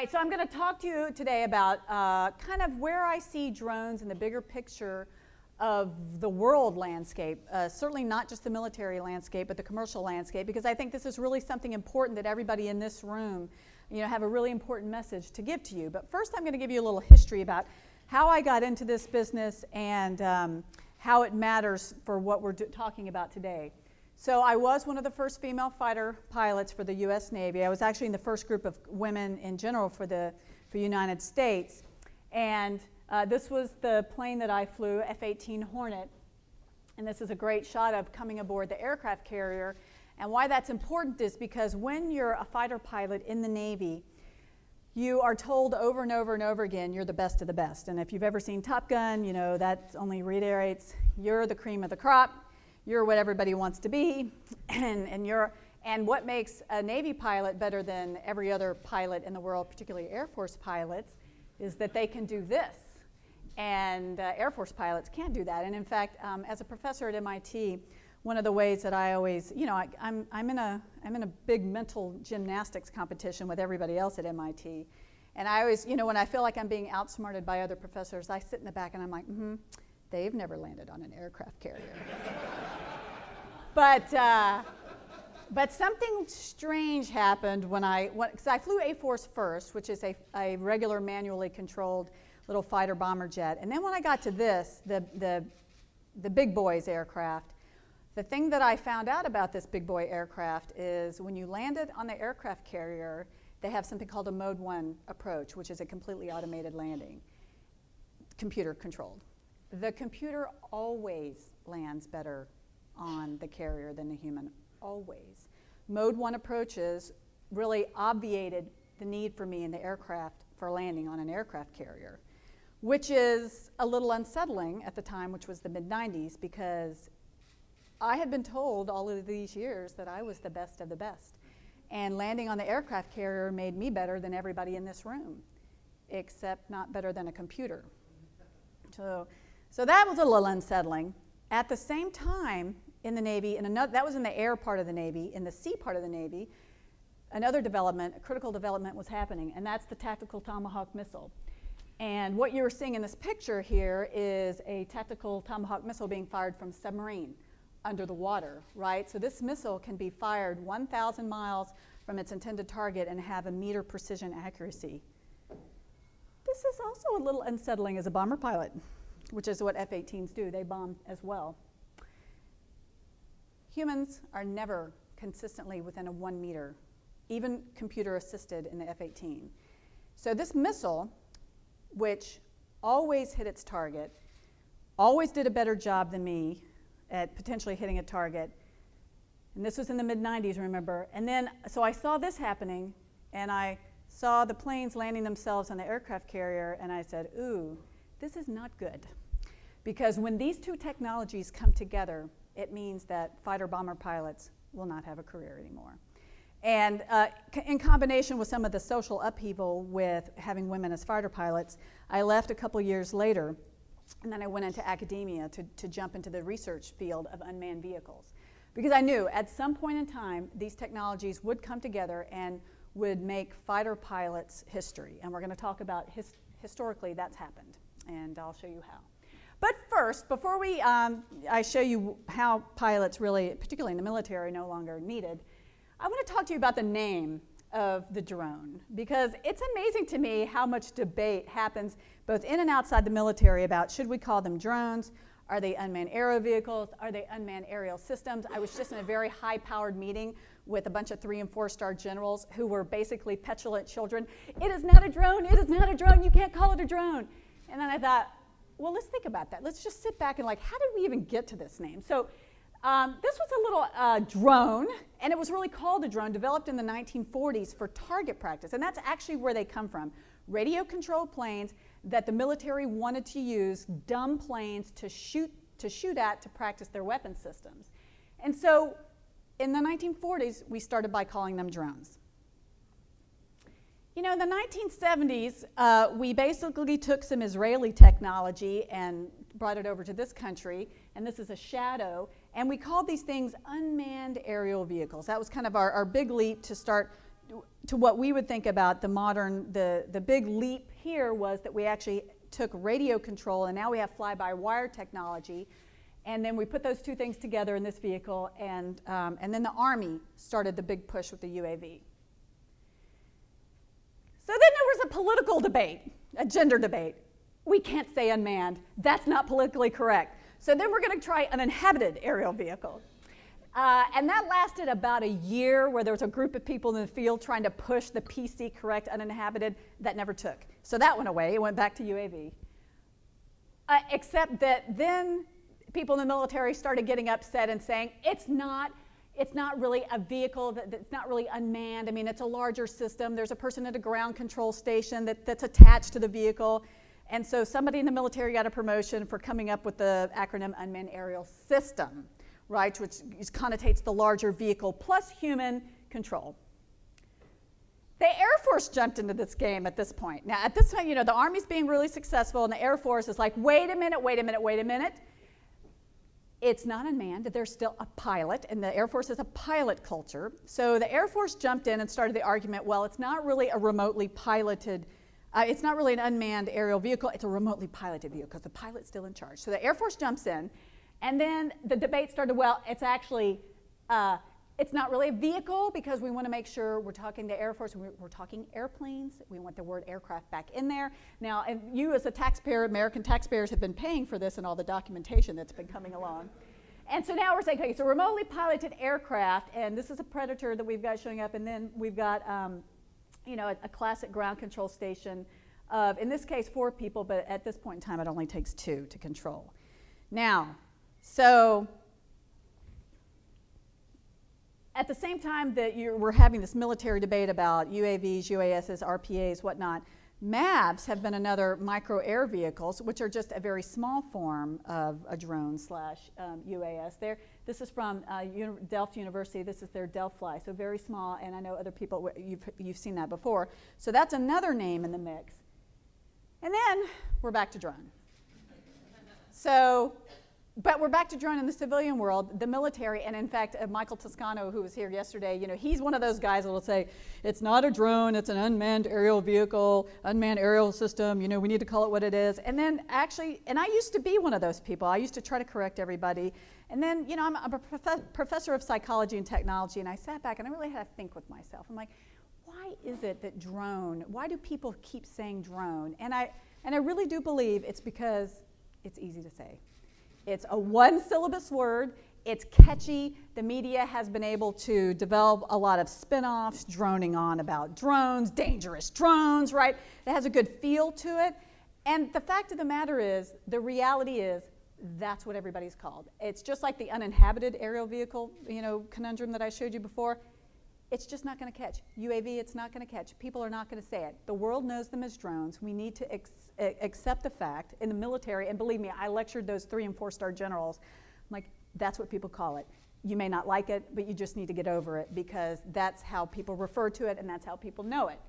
So I'm going to talk to you today about kind of where I see drones in the bigger picture of the world landscape, certainly not just the military landscape, but the commercial landscape, because I think this is really something important that everybody in this room, have a really important message to give to you. But first I'm going to give you a little history about how I got into this business and how it matters for what we're talking about today. So I was one of the first female fighter pilots for the U.S. Navy. I was actually in the first group of women in general for the United States. And this was the plane that I flew, F-18 Hornet. And this is a great shot of coming aboard the aircraft carrier. And why that's important is because when you're a fighter pilot in the Navy, you are told over and over and over again, you're the best of the best. And if you've ever seen Top Gun, that only reiterates, you're the cream of the crop. You're what everybody wants to be, and what makes a Navy pilot better than every other pilot in the world, particularly Air Force pilots, is that they can do this. And Air Force pilots can't do that. And in fact, as a professor at MIT, one of the ways that I always, I'm in a big mental gymnastics competition with everybody else at MIT. And I always, when I feel like I'm being outsmarted by other professors, I sit in the back and I'm like, they've never landed on an aircraft carrier. But something strange happened because I flew A-Force first, which is a regular manually controlled little fighter bomber jet. And then when I got to this, the big boys aircraft, the thing that I found out about this big boy aircraft is when you landed on the aircraft carrier, they have something called a Mode 1 approach, which is a completely automated landing, computer controlled. The computer always lands better on the carrier than the human, always. Mode 1 approaches really obviated the need for me in the aircraft for landing on an aircraft carrier, which is a little unsettling at the time, which was the mid-90s, because I had been told all of these years that I was the best of the best. And landing on the aircraft carrier made me better than everybody in this room, except not better than a computer. So that was a little unsettling. At the same time, in the Navy, that was in the air part of the Navy, in the sea part of the Navy, another development, a critical development was happening, and that's the Tactical Tomahawk missile. And what you're seeing in this picture here is a Tactical Tomahawk missile being fired from a submarine under the water, right? So this missile can be fired 1,000 miles from its intended target and have a meter precision accuracy. This is also a little unsettling as a bomber pilot, which is what F-18s do. They bomb as well. Humans are never consistently within a 1 meter, even computer assisted in the F-18. So this missile, which always hit its target, always did a better job than me at potentially hitting a target. And this was in the mid-90s, remember? And then, so I saw this happening, and I saw the planes landing themselves on the aircraft carrier, and I said, ooh, this is not good. Because when these two technologies come together, it means that fighter-bomber pilots will not have a career anymore. And in combination with some of the social upheaval with having women as fighter pilots, I left a couple years later, and then I went into academia to jump into the research field of unmanned vehicles. Because I knew at some point in time, these technologies would come together and would make fighter pilots history. And we're going to talk about historically that's happened, and I'll show you how. But first, before I show you how pilots really, particularly in the military, are no longer needed, I want to talk to you about the name of the drone, because it's amazing to me how much debate happens both in and outside the military about should we call them drones, are they unmanned aerial vehicles, are they unmanned aerial systems. I was just in a very high-powered meeting with a bunch of 3- and 4-star generals who were basically petulant children. It is not a drone, it is not a drone, you can't call it a drone. And then I thought, well, let's think about that. Let's just sit back and how did we even get to this name? So this was a little drone, and it was really called a drone, developed in the 1940s for target practice. And that's actually where they come from. Radio-controlled planes that the military wanted to use, dumb planes to shoot at to practice their weapon systems. And so in the 1940s, we started by calling them drones. In the 1970s, we basically took some Israeli technology and brought it over to this country, and this is a Shadow, and we called these things unmanned aerial vehicles. That was kind of our big leap to start to what we would think about the modern, the big leap here was that we actually took radio control, and now we have fly-by-wire technology. And then we put those two things together in this vehicle, and then the Army started the big push with the UAV. So then there was a political debate, a gender debate. We can't say unmanned. That's not politically correct. So then we're going to try an uninhabited aerial vehicle. And that lasted about a year, where there was a group of people in the field trying to push the PC correct uninhabited. That never took. So that went away. It went back to UAV. Except that then people in the military started getting upset and saying, it's not really a vehicle, it's not really unmanned. I mean, it's a larger system. There's a person at a ground control station that's attached to the vehicle. And so somebody in the military got a promotion for coming up with the acronym Unmanned Aerial System, right, which connotates the larger vehicle plus human control. The Air Force jumped into this game at this point. Now, at this point, you know, the Army's being really successful, and the Air Force is like, wait a minute. It's not unmanned. There's still a pilot, and the Air Force is a pilot culture. So the Air Force jumped in and started the argument, well, it's not really a remotely piloted, it's not really an unmanned aerial vehicle, it's a remotely piloted vehicle, because the pilot's still in charge. So the Air Force jumps in, and then the debate started, well, it's actually, it's not really a vehicle, because we want to make sure we're talking to Air Force, we're talking airplanes, we want the word aircraft back in there. Now, and you as a taxpayer, American taxpayers, have been paying for this and all the documentation that's been coming along. And so now we're saying, okay, it's a remotely piloted aircraft, and this is a Predator that we've got showing up, and then we've got, you know, a classic ground control station of, in this case, 4 people, but at this point in time, it only takes 2 to control. Now, so at the same time that we're having this military debate about UAVs, UASs, RPAs, whatnot, MAVs have been another micro-air vehicles, which are just a very small form of a drone slash UAS. This is from Delft University. This is their Delphi, so very small, and I know other people, you've seen that before. So that's another name in the mix. And then we're back to drone. So, but we're back to drone in the civilian world, the military, and in fact, Michael Toscano, who was here yesterday, you know, he's one of those guys that will say, it's not a drone, it's an unmanned aerial vehicle, unmanned aerial system, you know, we need to call it what it is. And then actually, and I used to be one of those people, I used to try to correct everybody. And then, you know, I'm a professor of psychology and technology, and I sat back and I really had to think with myself. I'm like, why is it that drone, why do people keep saying drone? And I really do believe it's because it's easy to say. It's a one-syllabus word. It's catchy. The media has been able to develop a lot of spin-offs, droning on about drones, dangerous drones, right? It has a good feel to it. And the fact of the matter is, the reality is, that's what everybody's called. It's just like the uninhabited aerial vehicle, you know, conundrum that I showed you before. It's just not going to catch. UAV, it's not going to catch. People are not going to say it. The world knows them as drones. We need to accept the fact in the military, and believe me, I lectured those 3- and 4-star generals. I'm like, that's what people call it. You may not like it, but you just need to get over it, because that's how people refer to it, and that's how people know it.